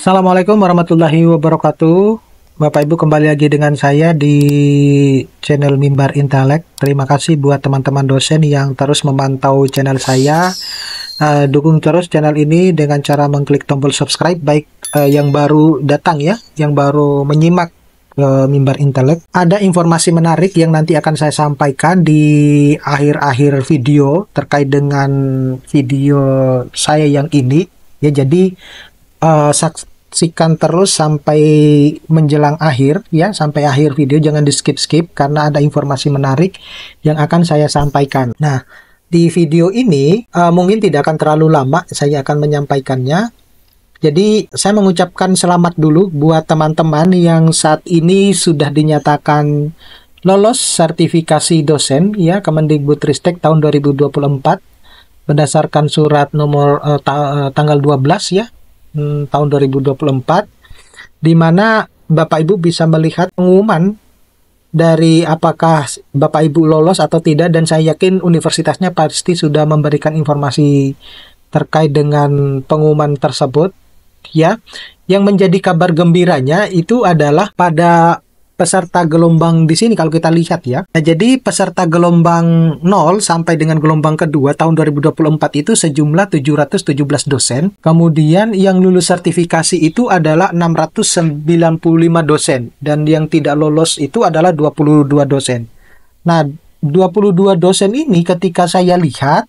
Assalamualaikum warahmatullahi wabarakatuh. Bapak Ibu kembali lagi dengan saya di channel Mimbar Intelek. Terima kasih buat teman-teman dosen yang terus memantau channel saya. Dukung terus channel ini dengan cara mengklik tombol subscribe, baik yang baru datang ya, yang baru menyimak Mimbar Intelek. Ada informasi menarik yang nanti akan saya sampaikan di akhir-akhir video terkait dengan video saya yang ini. Ya, jadi saksikan terus sampai menjelang akhir ya, sampai akhir video, jangan di skip-skip karena ada informasi menarik yang akan saya sampaikan. Nah, di video ini mungkin tidak akan terlalu lama saya akan menyampaikannya. Jadi saya mengucapkan selamat dulu buat teman-teman yang saat ini sudah dinyatakan lolos sertifikasi dosen ya, Kemendikbudristek tahun 2024 berdasarkan surat nomor tanggal 12 ya, tahun 2024, di mana Bapak Ibu bisa melihat pengumuman dari apakah Bapak Ibu lolos atau tidak, dan saya yakin universitasnya pasti sudah memberikan informasi terkait dengan pengumuman tersebut ya. Yang menjadi kabar gembiranya itu adalah pada peserta gelombang di sini kalau kita lihat ya. Nah, jadi peserta gelombang 0 sampai dengan gelombang kedua tahun 2024 itu sejumlah 717 dosen. Kemudian yang lulus sertifikasi itu adalah 695 dosen. Dan yang tidak lolos itu adalah 22 dosen. Nah, 22 dosen ini ketika saya lihat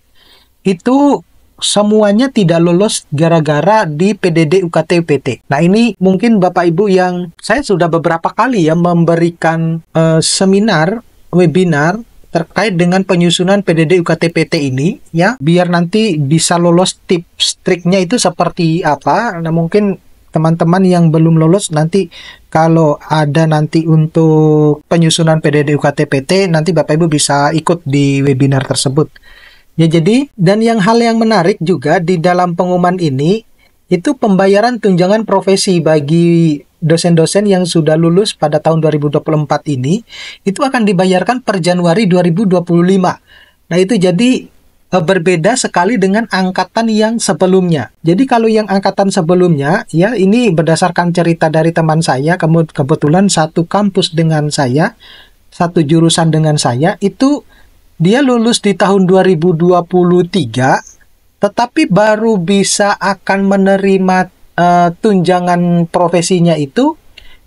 itu semuanya tidak lolos gara-gara di PDD UKT PT. Nah, ini mungkin Bapak Ibu yang saya sudah beberapa kali ya memberikan seminar, webinar terkait dengan penyusunan PDD UKT PT ini ya, biar nanti bisa lolos. Tips triknya itu seperti apa. Nah, mungkin teman-teman yang belum lolos nanti kalau ada nanti untuk penyusunan PDD UKT PT, nanti Bapak Ibu bisa ikut di webinar tersebut. Ya, jadi, dan hal yang menarik juga di dalam pengumuman ini, itu pembayaran tunjangan profesi bagi dosen-dosen yang sudah lulus pada tahun 2024 ini, itu akan dibayarkan per Januari 2025. Nah, itu jadi berbeda sekali dengan angkatan yang sebelumnya. Jadi, kalau yang angkatan sebelumnya, ya ini berdasarkan cerita dari teman saya, kebetulan satu kampus dengan saya, satu jurusan dengan saya, itu dia lulus di tahun 2023, tetapi baru bisa akan menerima tunjangan profesinya itu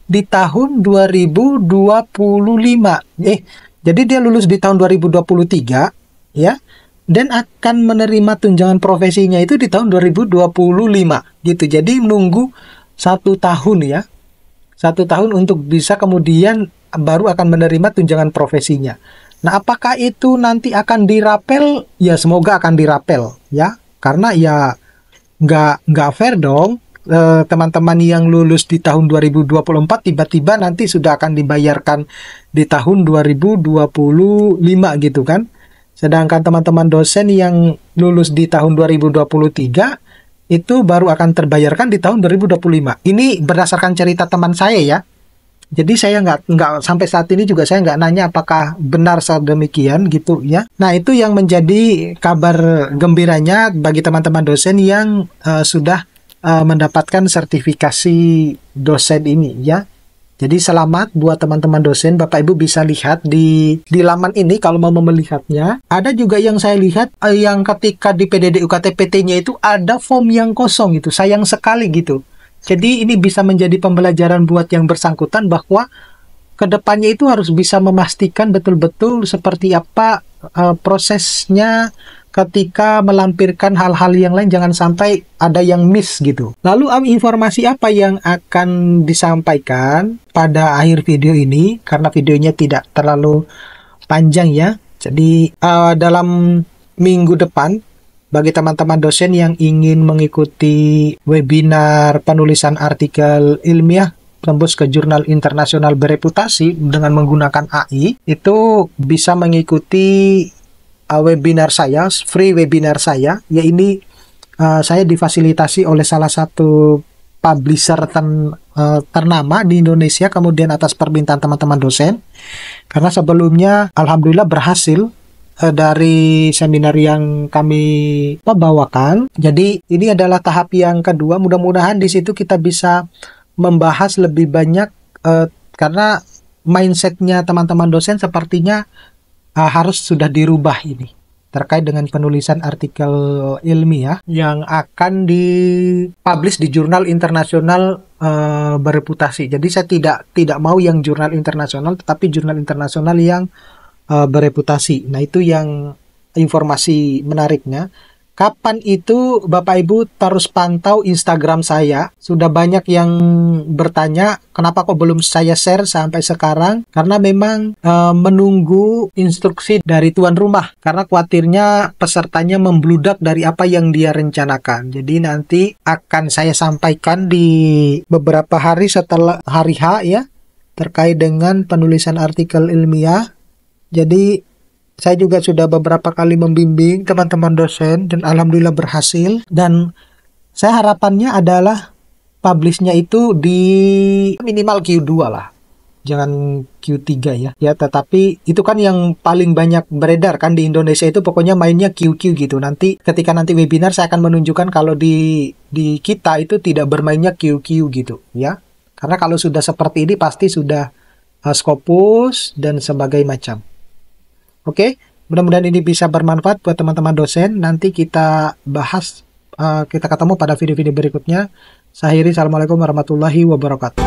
di tahun 2025. Jadi dia lulus di tahun 2023, ya, dan akan menerima tunjangan profesinya itu di tahun 2025, gitu. Jadi nunggu 1 tahun ya, 1 tahun untuk bisa kemudian baru akan menerima tunjangan profesinya. Nah, apakah itu nanti akan dirapel? Ya, semoga akan dirapel ya, karena ya nggak fair dong teman-teman yang lulus di tahun 2024 tiba-tiba nanti sudah akan dibayarkan di tahun 2025 gitu kan. Sedangkan teman-teman dosen yang lulus di tahun 2023 itu baru akan terbayarkan di tahun 2025. Ini berdasarkan cerita teman saya ya. Jadi saya nggak sampai saat ini juga saya nggak nanya apakah benar sedemikian gitu ya. Nah, itu yang menjadi kabar gembiranya bagi teman-teman dosen yang sudah mendapatkan sertifikasi dosen ini ya. Jadi selamat buat teman-teman dosen. Bapak Ibu bisa lihat di laman ini kalau mau melihatnya. Ada juga yang saya lihat yang ketika di PDD UKT PT-nya itu ada form yang kosong itu. Sayang sekali gitu. Jadi ini bisa menjadi pembelajaran buat yang bersangkutan bahwa kedepannya itu harus bisa memastikan betul-betul seperti apa prosesnya ketika melampirkan hal-hal yang lain, jangan sampai ada yang miss gitu. Lalu informasi apa yang akan disampaikan pada akhir video ini, karena videonya tidak terlalu panjang ya. Jadi dalam minggu depan, bagi teman-teman dosen yang ingin mengikuti webinar penulisan artikel ilmiah tembus ke jurnal internasional bereputasi dengan menggunakan AI, itu bisa mengikuti webinar saya, free webinar saya. Ya, ini saya difasilitasi oleh salah satu publisher ternama di Indonesia, kemudian atas permintaan teman-teman dosen. Karena sebelumnya alhamdulillah berhasil dari seminar yang kami bawakan. Jadi ini adalah tahap yang kedua. Mudah-mudahan di situ kita bisa membahas lebih banyak karena mindsetnya teman-teman dosen sepertinya harus sudah dirubah ini terkait dengan penulisan artikel ilmiah yang akan dipublish di jurnal internasional bereputasi. Jadi saya tidak mau yang jurnal internasional, tetapi jurnal internasional yang bereputasi. Nah, itu yang informasi menariknya. Kapan itu Bapak Ibu terus pantau Instagram saya. Sudah banyak yang bertanya kenapa kok belum saya share sampai sekarang. Karena memang menunggu instruksi dari tuan rumah. Karena khawatirnya pesertanya membludak dari apa yang dia rencanakan. Jadi nanti akan saya sampaikan di beberapa hari setelah hari H ya. Terkait dengan penulisan artikel ilmiah. Jadi saya juga sudah beberapa kali membimbing teman-teman dosen dan alhamdulillah berhasil. Dan saya harapannya adalah publishnya itu di minimal Q2 lah. Jangan Q3 ya. Ya, tetapi itu kan yang paling banyak beredar kan di Indonesia itu pokoknya mainnya QQ gitu. Nanti ketika nanti webinar saya akan menunjukkan kalau di kita itu tidak bermainnya QQ gitu ya. Karena kalau sudah seperti ini pasti sudah Scopus dan sebagainya macam. Oke, mudah-mudahan ini bisa bermanfaat buat teman-teman dosen. Nanti kita bahas, kita ketemu pada video-video berikutnya. Saya akhiri, assalamualaikum warahmatullahi wabarakatuh.